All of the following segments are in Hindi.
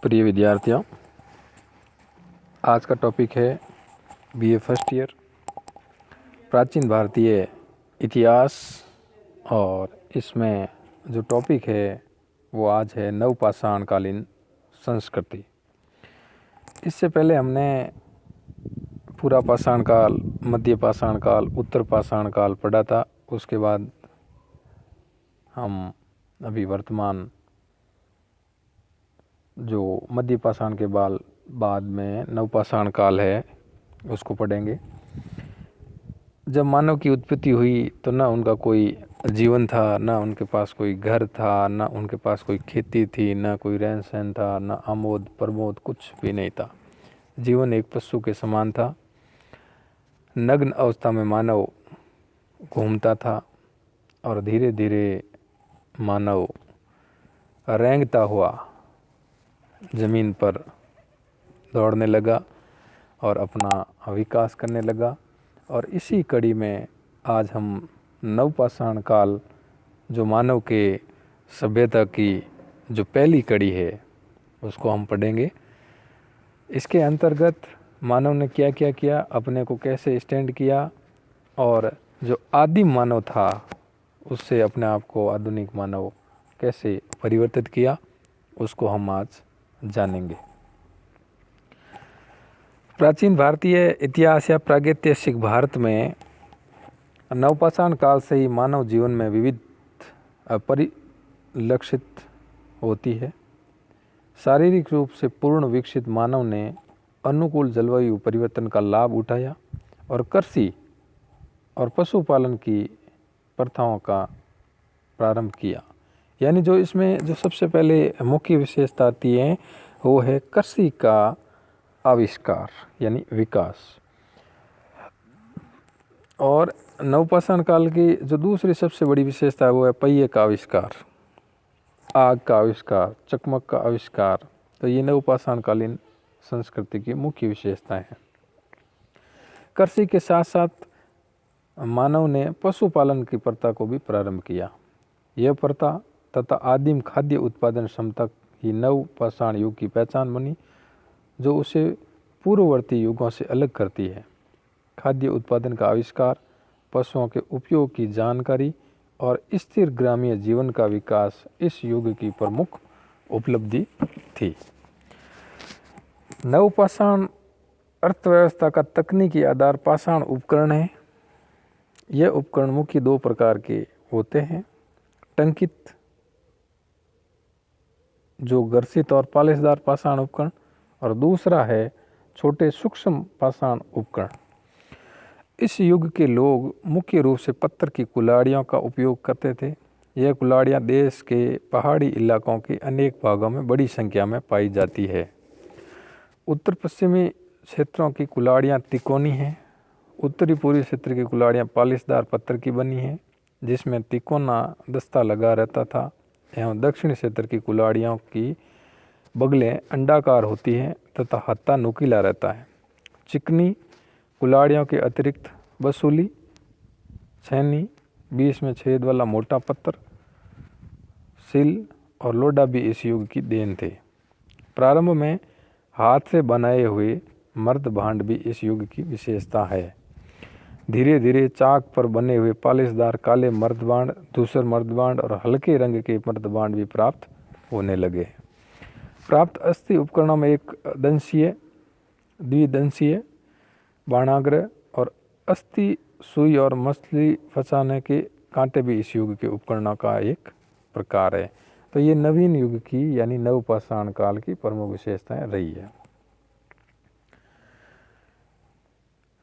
प्रिय विद्यार्थियों, आज का टॉपिक है बीए फर्स्ट ईयर प्राचीन भारतीय इतिहास। और इसमें जो टॉपिक है वो आज है नवपाषाणकालीन संस्कृति। इससे पहले हमने पूरा पाषाण काल, मध्य पाषाण काल, उत्तर पाषाण काल पढ़ा था। उसके बाद हम अभी वर्तमान जो मध्य पाषाण के बाद में नवपाषाण काल है उसको पढ़ेंगे। जब मानव की उत्पत्ति हुई तो ना उनका कोई जीवन था, ना उनके पास कोई घर था, ना उनके पास कोई खेती थी, ना कोई रहन सहन था, ना आमोद प्रमोद, कुछ भी नहीं था। जीवन एक पशु के समान था। नग्न अवस्था में मानव घूमता था और धीरे धीरे मानव रेंगता हुआ ज़मीन पर दौड़ने लगा और अपना विकास करने लगा। और इसी कड़ी में आज हम नवपाषाण काल, जो मानव के सभ्यता की जो पहली कड़ी है, उसको हम पढ़ेंगे। इसके अंतर्गत मानव ने क्या क्या किया, अपने को कैसे स्टैंड किया और जो आदिम मानव था उससे अपने आप को आधुनिक मानव कैसे परिवर्तित किया, उसको हम आज जानेंगे। प्राचीन भारतीय इतिहास या प्रागैतिहासिक भारत में नवपाषाण काल से ही मानव जीवन में विविध परिलक्षित होती है। शारीरिक रूप से पूर्ण विकसित मानव ने अनुकूल जलवायु परिवर्तन का लाभ उठाया और कृषि और पशुपालन की प्रथाओं का प्रारंभ किया। यानी जो इसमें जो सबसे पहले मुख्य विशेषता आती है वो है कृषि का आविष्कार यानी विकास। और नवपाषाण काल की जो दूसरी सबसे बड़ी विशेषता है वो है पहिए का आविष्कार, आग का आविष्कार, चकमक का आविष्कार। तो ये नवपाषाणकालीन संस्कृति की मुख्य विशेषताएं हैं। कृषि के साथ साथ मानव ने पशुपालन की प्रथा को भी प्रारंभ किया। यह प्रथा तथा आदिम खाद्य उत्पादन क्षमता ही नवपाषाण युग की पहचान बनी, जो उसे पूर्ववर्ती युगों से अलग करती है। खाद्य उत्पादन का आविष्कार, पशुओं के उपयोग की जानकारी और स्थिर ग्रामीण जीवन का विकास इस युग की प्रमुख उपलब्धि थी। नवपाषाण अर्थव्यवस्था का तकनीकी आधार पाषाण उपकरण है। यह उपकरण मुख्य दो प्रकार के होते हैं, टंकित जो घर्षित और पालिशदार पाषाण उपकरण, और दूसरा है छोटे सूक्ष्म पाषाण उपकरण। इस युग के लोग मुख्य रूप से पत्थर की कुल्हाड़ियों का उपयोग करते थे। यह कुल्हाड़ियाँ देश के पहाड़ी इलाकों के अनेक भागों में बड़ी संख्या में पाई जाती है। उत्तर पश्चिमी क्षेत्रों की कुल्हाड़ियाँ तिकोनी हैं। उत्तरी पूर्वी क्षेत्र की कुल्हाड़ियाँ पालिशदार पत्थर की बनी हैं जिसमें तिकोना दस्ता लगा रहता था। एवं दक्षिणी क्षेत्र की कुल्हाड़ियों की बगलें अंडाकार होती हैं तथा हत्था नुकीला रहता है। चिकनी कुल्हाड़ियों के अतिरिक्त बसूली, छेनी, बीच में छेद वाला मोटा पत्थर, सिल और लोडा भी इस युग की देन थे। प्रारंभ में हाथ से बनाए हुए मर्द भांड भी इस युग की विशेषता है। धीरे धीरे चाक पर बने हुए पालिशदार काले मर्दबांड, धूसर मर्दबांड और हल्के रंग के मर्दबांड भी प्राप्त होने लगे। प्राप्त अस्थि उपकरणों में एक दंशीय, द्विदंशीय बाणाग्र और अस्थि सुई और मछली फंसाने के कांटे भी इस युग के उपकरणों का एक प्रकार है। तो ये नवीन युग की यानी नवपाषाण काल की प्रमुख विशेषताएं रही है।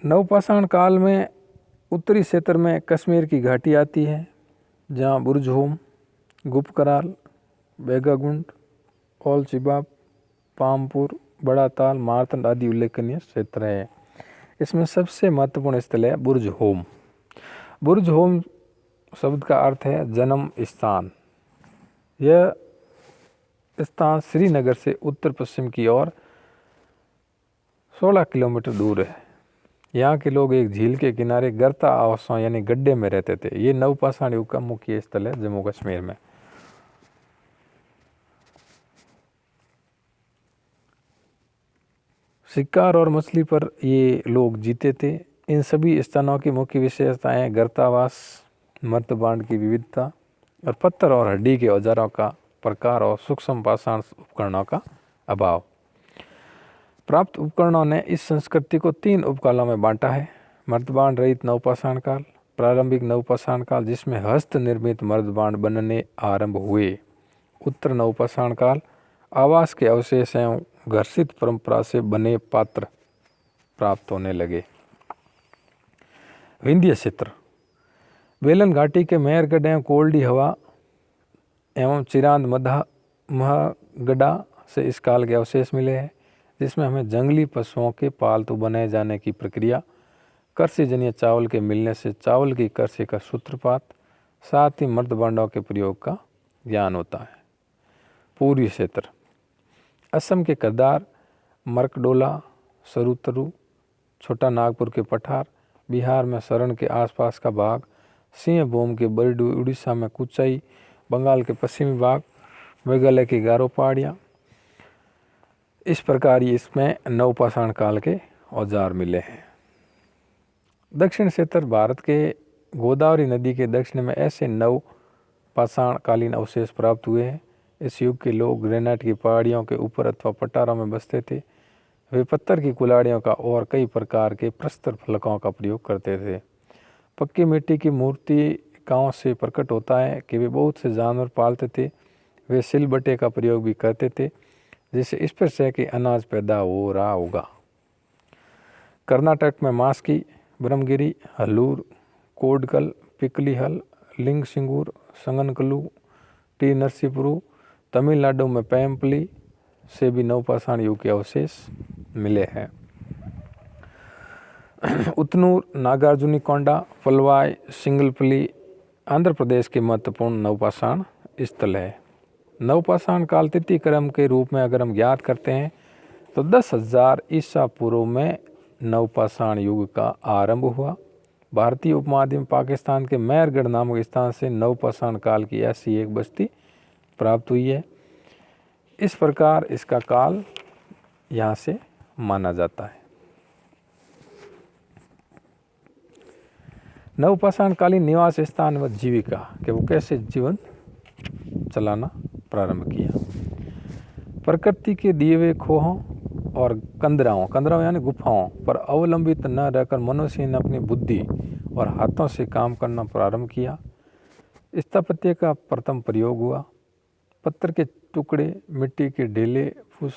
नवपाषाण काल में उत्तरी क्षेत्र में कश्मीर की घाटी आती है, जहाँ बुर्जहोम, गुप्तकराल, बेगागुंड, ओल चिबाब, पामपुर, बड़ा ताल, मारतंड आदि उल्लेखनीय क्षेत्र है। इसमें सबसे महत्वपूर्ण स्थल है बुर्जहोम। बुर्जहोम शब्द का अर्थ है जन्म स्थान। यह स्थान श्रीनगर से उत्तर पश्चिम की ओर 16 किलोमीटर दूर है। यहाँ के लोग एक झील के किनारे गर्ता आवासों यानी गड्ढे में रहते थे। ये नवपाषाण युग का मुख्य स्थल है जम्मू कश्मीर में। शिकार और मछली पर ये लोग जीते थे। इन सभी स्थानों की मुख्य विशेषताएं गर्तावास, मर्दबांड की विविधता और पत्थर और हड्डी के औजारों का प्रकार और सूक्ष्म पाषाण उपकरणों का अभाव। प्राप्त उपकरणों ने इस संस्कृति को 3 उपकालों में बांटा है। मर्दबांड रहित नवपाषाण काल, प्रारंभिक नवपाषाण काल जिसमें हस्त निर्मित मर्दबांड बनने आरंभ हुए, उत्तर नवपाषाण काल, आवास के अवशेष एवं घर्षित परंपरा से बने पात्र प्राप्त होने लगे। विंध्य क्षेत्र, बेलन घाटी के मेहरगढ़ एवं कोल्डी हवा एवं चिरांद महगढ़ा से इस काल के अवशेष मिले हैं, जिसमें हमें जंगली पशुओं के पालतू बनाए जाने की प्रक्रिया, कृषिजन्य चावल के मिलने से चावल की कृषि का सूत्रपात, साथ ही मर्दबांडों के प्रयोग का ज्ञान होता है। पूर्वी क्षेत्र, असम के कदार, मरकडोला, सरुतरु, छोटा नागपुर के पठार, बिहार में सरण के आसपास का भाग, सिंहभूम के बरडू, उड़ीसा में कुचाई, बंगाल के पश्चिमी भाग, मेघालय की गारो पहाड़ियाँ। इस प्रकार इसमें नवपाषाण काल के औजार मिले हैं। दक्षिण क्षेत्र, भारत के गोदावरी नदी के दक्षिण में ऐसे नवपाषाण कालीन अवशेष प्राप्त हुए हैं। इस युग के लोग ग्रेनाइट की पहाड़ियों के ऊपर अथवा पठारों में बसते थे। वे पत्थर की कुल्हाड़ियों का और कई प्रकार के प्रस्तर फलकों का प्रयोग करते थे। पक्की मिट्टी की मूर्तिकाओं से प्रकट होता है कि वे बहुत से जानवर पालते थे। वे सिलबट्टे का प्रयोग भी करते थे, जिससे स्पष्ट है कि अनाज पैदा हो रहा होगा। कर्नाटक में मास्की, ब्रह्मगिरी, हल्लूर, कोडकल, पिकलीहल, लिंग सिंगूर, संगनकलू, टी नरसीपुरु, तमिलनाडु में पैम्पली से भी नवपाषाण युग के अवशेष मिले हैं। उतनूर, नागार्जुनीकोंडा, पलवाई, सिंगलपली आंध्र प्रदेश के महत्वपूर्ण नवपाषाण स्थल है। नवपाषाण काल तिथि क्रम के रूप में अगर हम ज्ञात करते हैं तो 10,000 ईसा पूर्व में नवपाषाण युग का आरंभ हुआ। भारतीय उपमहाद्वीप में पाकिस्तान के मेहरगढ़ नामक स्थान से नवपाषाण काल की ऐसी एक बस्ती प्राप्त हुई है। इस प्रकार इसका काल यहाँ से माना जाता है। नवपाषाण कालीन निवास स्थान व जीविका कि वो कैसे जीवन चलाना प्रारंभ किया। प्रकृति के दिए हुए खोहों और कंदराओं यानी गुफाओं पर अवलंबित न रहकर मनुष्य ने अपनी बुद्धि और हाथों से काम करना प्रारंभ किया। स्थापत्य का प्रथम प्रयोग हुआ। पत्थर के टुकड़े, मिट्टी के ढेले, फूस,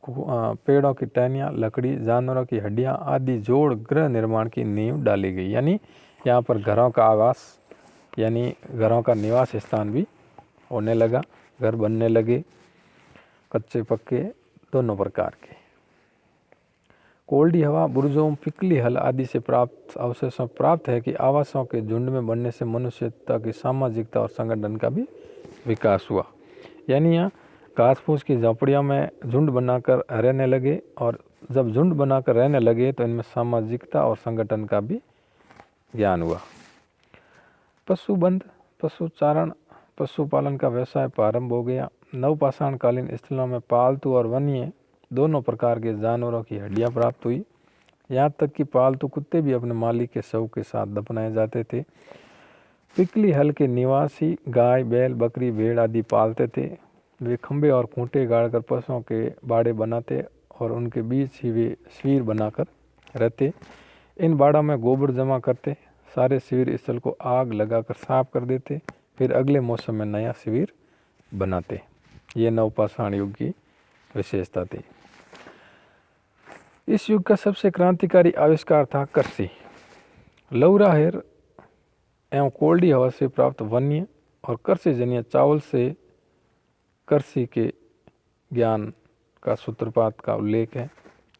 पेड़ों की टहनियाँ, लकड़ी, जानवरों की हड्डियाँ आदि जोड़ गृह निर्माण की नींव डाली गई। यानी यहाँ पर घरों का आवास यानी घरों का निवास स्थान भी होने लगा। घर बनने लगे, कच्चे पक्के दोनों प्रकार के। कोल्डी हवा, बुर्जों, पिकली हल आदि से प्राप्त अवशेषों प्राप्त है कि आवासों के झुंड में बनने से मनुष्यता की सामाजिकता और संगठन का भी विकास हुआ। यानी यहाँ घास फूस की झोपड़ियों में झुंड बनाकर रहने लगे, और जब झुंड बनाकर रहने लगे तो इनमें सामाजिकता और संगठन का भी ज्ञान हुआ। पशुबंध, पशुचारण, पशुपालन का व्यवसाय प्रारंभ हो गया। नवपाषाण कालीन स्थलों में पालतू और वन्य दोनों प्रकार के जानवरों की हड्डियां प्राप्त हुई। यहाँ तक कि पालतू कुत्ते भी अपने मालिक के शव के साथ दफनाए जाते थे। पिकली हल के निवासी गाय, बैल, बकरी, भेड़ आदि पालते थे। वे खंबे और खूंटे गाड़कर पशुओं के बाड़े बनाते और उनके बीच ही वे शिविर बनाकर रहते। इन बाड़ों में गोबर जमा करते, सारे शिविर स्थल को आग लगाकर साफ कर देते, फिर अगले मौसम में नया शिविर बनाते। ये नवपाषाण युग की विशेषता थी। इस युग का सबसे क्रांतिकारी आविष्कार था कृषि। लौराहेर एवं कोल्डी हवा से प्राप्त वन्य और कृषिजन्य चावल से कृषि के ज्ञान का सूत्रपात का उल्लेख है।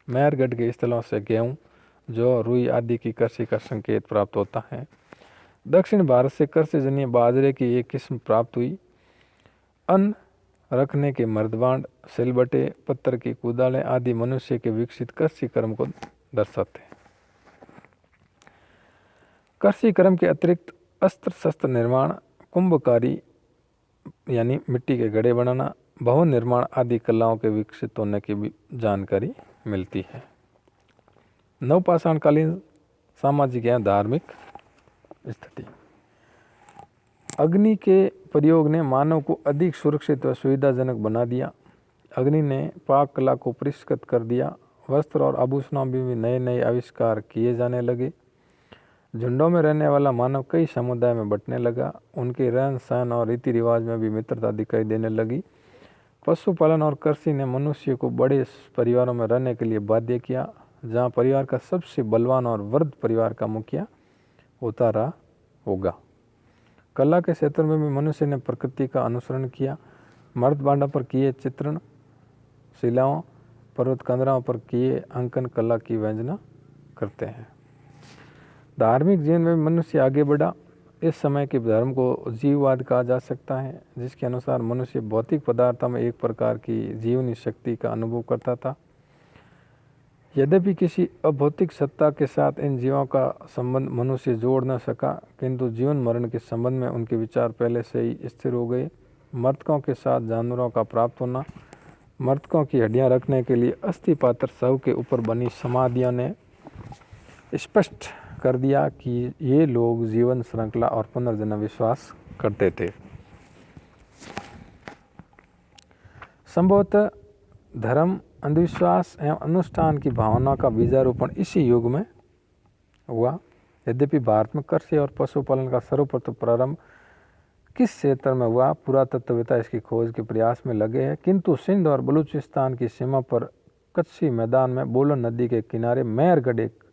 मेहरगढ़ के स्थलों से गेहूँ, जौ, रुई आदि की कृषि का संकेत प्राप्त होता है। दक्षिण भारत से कृषिजन्य बाजरे की एक किस्म प्राप्त हुई। अन्न रखने के मर्दबांड, सिलबटे, पत्थर की कुदालें आदि मनुष्य के विकसित कृषि कर्म को दर्शाते हैं। कृषि कर्म के अतिरिक्त अस्त्र शस्त्र निर्माण, कुंभकारी यानी मिट्टी के घड़े बनाना, भवन निर्माण आदि कलाओं के विकसित होने की भी जानकारी मिलती है। नवपाषाणकालीन सामाजिक या धार्मिक स्थिति। अग्नि के प्रयोग ने मानव को अधिक सुरक्षित व सुविधाजनक बना दिया। अग्नि ने पाक कला को परिष्कृत कर दिया। वस्त्र और आभूषणों में भी नए नए आविष्कार किए जाने लगे। झुंडों में रहने वाला मानव कई समुदाय में बंटने लगा। उनके रहन सहन और रीति रिवाज में भी मित्रता दिखाई देने लगी। पशुपालन और कृषि ने मनुष्य को बड़े परिवारों में रहने के लिए बाध्य किया, जहाँ परिवार का सबसे बलवान और वृद्ध परिवार का मुखिया होता रहा होगा। कला के क्षेत्र में भी मनुष्य ने प्रकृति का अनुसरण किया। मर्द बांडा पर किए चित्रण, शिलाओं, पर्वत कंदराओं पर किए अंकन कला की व्यंजना करते हैं। धार्मिक जीवन में मनुष्य आगे बढ़ा। इस समय के धर्म को जीववाद कहा जा सकता है, जिसके अनुसार मनुष्य भौतिक पदार्थों में एक प्रकार की जीवनी शक्ति का अनुभव करता था। यद्यपि किसी अभौतिक सत्ता के साथ इन जीवों का संबंध मनुष्य जोड़ न सका, किंतु जीवन मरण के संबंध में उनके विचार पहले से ही स्थिर हो गए। मृतकों के साथ जानवरों का प्राप्त होना, मृतकों की हड्डियां रखने के लिए अस्थि पात्र शव के ऊपर बनी समाधियों ने स्पष्ट कर दिया कि ये लोग जीवन श्रृंखला और पुनर्जन्म विश्वास करते थे। संभवतः धर्म, अंधविश्वास एवं अनुष्ठान की भावना का बीजारोपण इसी युग में हुआ। यद्यपि भारत में कृषि और पशुपालन का सर्वप्रथम प्रारंभ किस क्षेत्र में हुआ, पुरातत्ववेत्ता इसकी खोज के प्रयास में लगे हैं, किंतु सिंध और बलूचिस्तान की सीमा पर कच्ची मैदान में बोलन नदी के किनारे मेहरगढ़ एक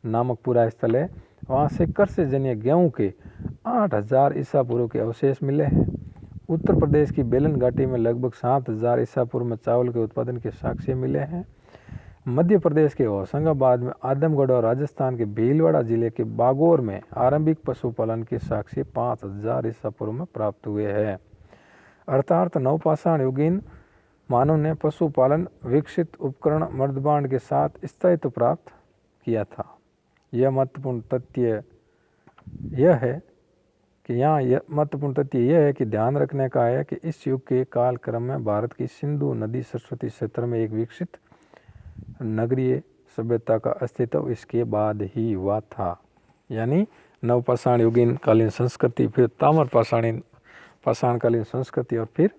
नामक पूरा स्थल है। वहाँ से कृषि जन्य गेहूँ के 8000 ईसा पूर्व के अवशेष मिले हैं। उत्तर प्रदेश की बेलन घाटी में लगभग 7000 ईसा पूर्व में चावल के उत्पादन के साक्ष्य मिले हैं। मध्य प्रदेश के होशंगाबाद में, आदमगढ़ और राजस्थान के भीलवाड़ा जिले के बागौर में आरंभिक पशुपालन के साक्ष्य 5000 ईसा पूर्व में प्राप्त हुए हैं। अर्थात नवपाषाण युगीन मानव ने पशुपालन विकसित उपकरण मर्दबांड के साथ स्थायित्व प्राप्त किया था। यह महत्वपूर्ण तथ्य यह है कि ध्यान रखने का है कि इस युग के कालक्रम में भारत की सिंधु नदी सरस्वती क्षेत्र में एक विकसित नगरीय सभ्यता का अस्तित्व इसके बाद ही हुआ था। यानी नवपाषाण युगीन कालीन संस्कृति, फिर ताम्र पाषाणकालीन संस्कृति और फिर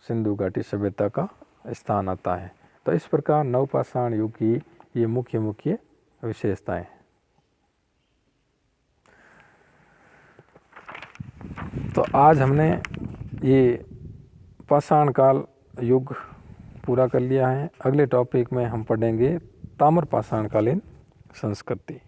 सिंधु घाटी सभ्यता का स्थान आता है। तो इस प्रकार नवपाषाण युग की ये मुख्य विशेषताएं। तो आज हमने ये पाषाण काल युग पूरा कर लिया है। अगले टॉपिक में हम पढ़ेंगे ताम्र पाषाणकालीन संस्कृति।